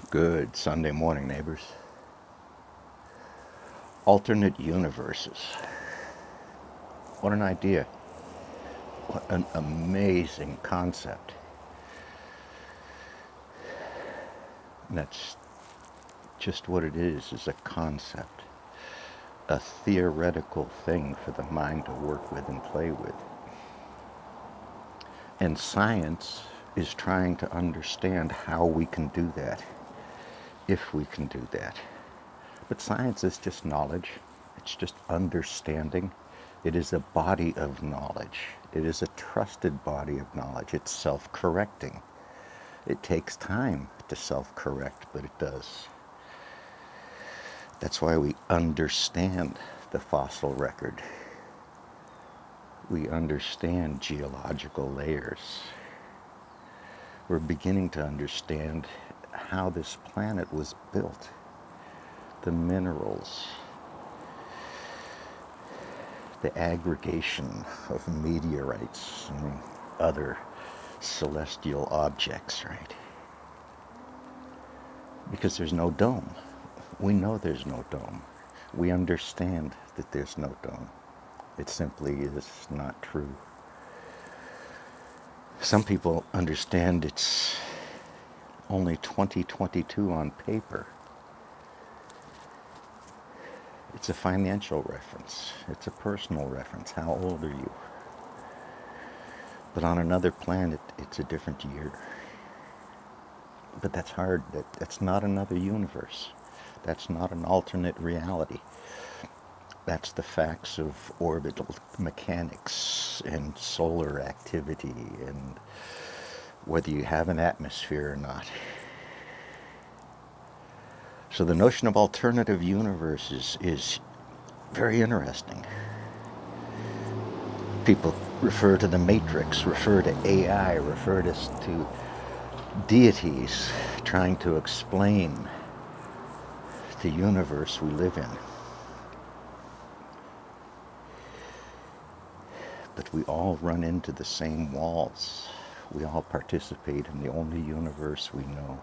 Good Sunday morning, neighbors. Alternate universes. What an idea. What an amazing concept. And that's just what it is a concept. A theoretical thing for the mind to work with and play with. And science is trying to understand how we can do that, if we can do that. But science is just knowledge. It's just understanding. It is a body of knowledge. It is a trusted body of knowledge. It's self-correcting. It takes time to self-correct, but it does. That's why we understand the fossil record. We understand geological layers. We're beginning to understand how this planet was built. The minerals, the aggregation of meteorites and other celestial objects, right? Because there's no dome. We know there's no dome. We understand that there's no dome. It simply is not true. Some people understand it's only 2022 on paper. It's a financial reference. It's a personal reference. How old are you? But on another planet, it's a different year. But that's hard. That's not another universe. That's not an alternate reality. That's the facts of orbital mechanics and solar activity and whether you have an atmosphere or not. So the notion of alternative universes is very interesting. People refer to the Matrix, refer to AI, refer to deities trying to explain the universe we live in. But we all run into the same walls. We all participate in the only universe we know.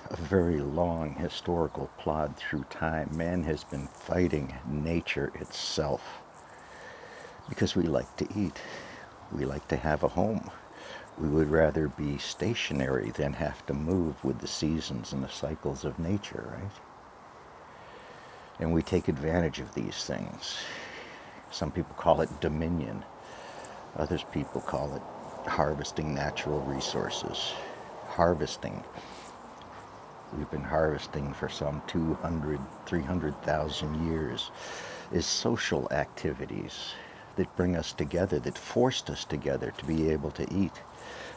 A very long historical plod through time. Man has been fighting nature itself because we like to eat. We like to have a home. We would rather be stationary than have to move with the seasons and the cycles of nature, right? And we take advantage of these things. Some people call it dominion. Others people call it harvesting natural resources. Harvesting. We've been harvesting for some 200, 300,000 years, is social activities that bring us together, that forced us together to be able to eat,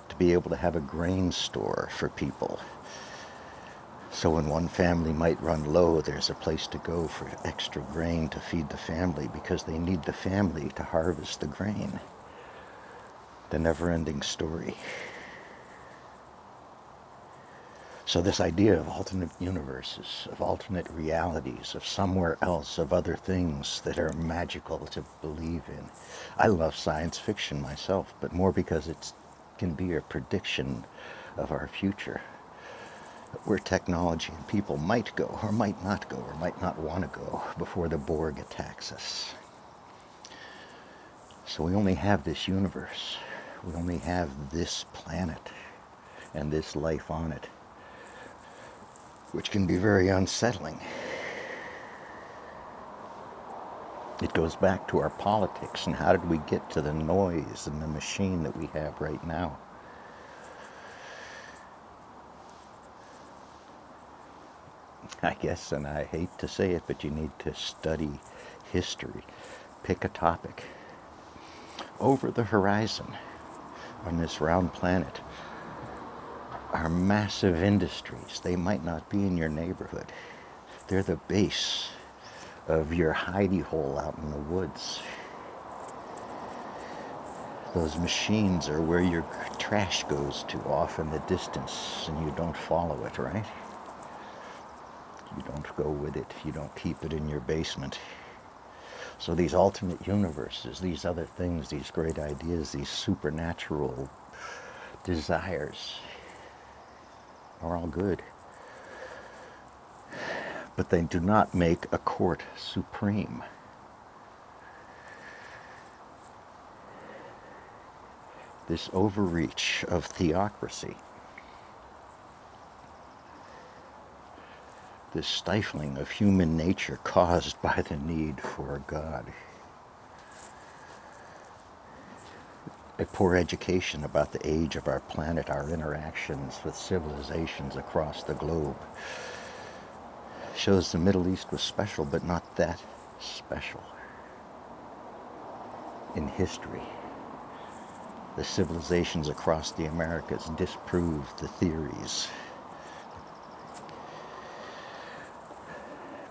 to be able to have a grain store for people. So when one family might run low, there's a place to go for extra grain to feed the family because they need the family to harvest the grain. The never-ending story. So this idea of alternate universes, of alternate realities, of somewhere else, of other things that are magical to believe in. I love science fiction myself, but more because it can be a prediction of our future. Where technology and people might go, or might not go, or might not want to go before the Borg attacks us. So we only have this universe. We only have this planet and this life on it, which can be very unsettling. It goes back to our politics and how did we get to the noise and the machine that we have right now. I guess, and I hate to say it, but you need to study history. Pick a topic. Over the horizon on this round planet are massive industries. They might not be in your neighborhood. They're the base of your hidey hole out in the woods. Those machines are where your trash goes to off in the distance and you don't follow it, right? You don't go with it. You don't keep it in your basement. So these alternate universes, these other things, these great ideas, these supernatural desires are all good, but they do not make a court supreme. This overreach of theocracy, this stifling of human nature caused by the need for a God, a poor education about the age of our planet, our interactions with civilizations across the globe, shows the Middle East was special, but not that special. In history, the civilizations across the Americas disproved the theories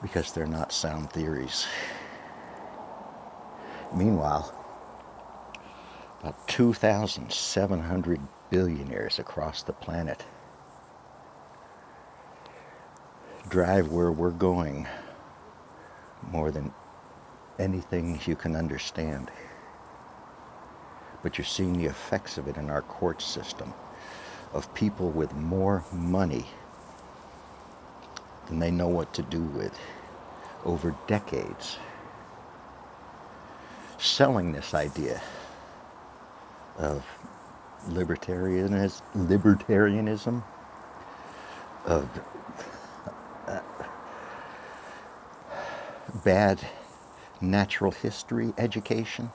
because they're not sound theories. Meanwhile, about 2,700 billionaires across the planet drive where we're going more than anything you can understand. But you're seeing the effects of it in our court system, of people with more money than they know what to do with over decades, selling this idea of libertarianism, of bad natural history education,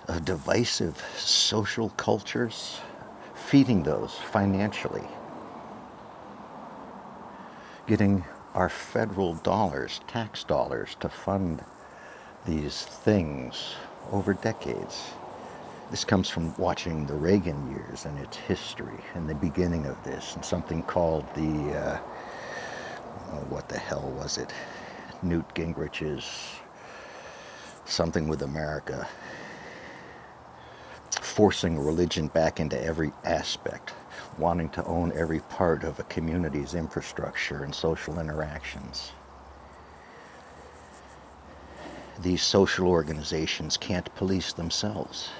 of divisive social cultures, feeding those financially, getting our federal dollars, tax dollars, to fund these things over decades. This comes from watching the Reagan years and its history and the beginning of this, and something called the, what the hell was it? Newt Gingrich's Something with America, forcing religion back into every aspect, wanting to own every part of a community's infrastructure and social interactions. These social organizations can't police themselves.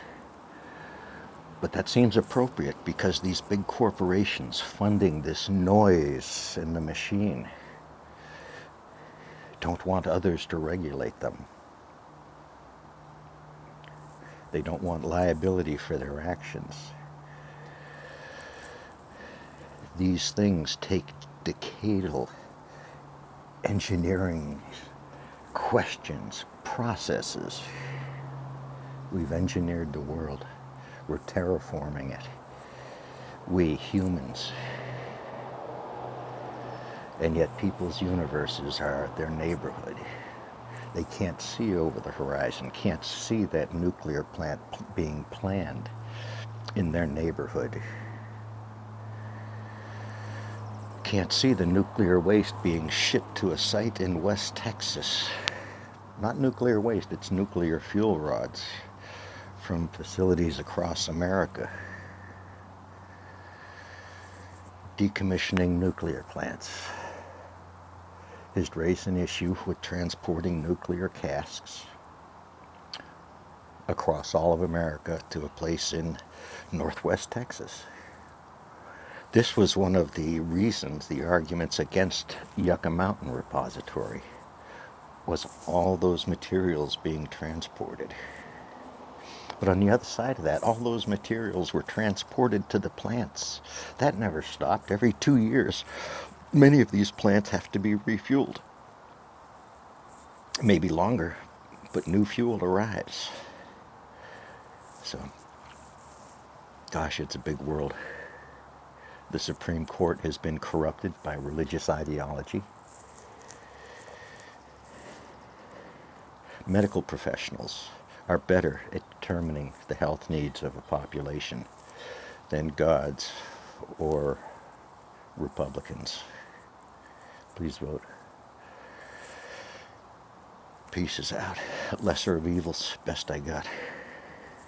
But that seems appropriate because these big corporations funding this noise in the machine don't want others to regulate them. They don't want liability for their actions. These things take decadal engineering questions, processes. We've engineered the world. We're terraforming it. We humans. And yet people's universes are their neighborhood. They can't see over the horizon, can't see that nuclear plant being planned in their neighborhood. Can't see the nuclear waste being shipped to a site in West Texas. Not nuclear waste, it's nuclear fuel rods from facilities across America. Decommissioning nuclear plants has raised an issue with transporting nuclear casks across all of America to a place in northwest Texas. This was one of the reasons, the arguments against Yucca Mountain Repository, was all those materials being transported. But on the other side of that, all those materials were transported to the plants. That never stopped. Every 2 years, many of these plants have to be refueled. Maybe longer, but new fuel arrives. So, gosh, it's a big world. The Supreme Court has been corrupted by religious ideology. Medical professionals are better at determining the health needs of a population than gods or Republicans. Please vote. Peace is out. Lesser of evils, best I got.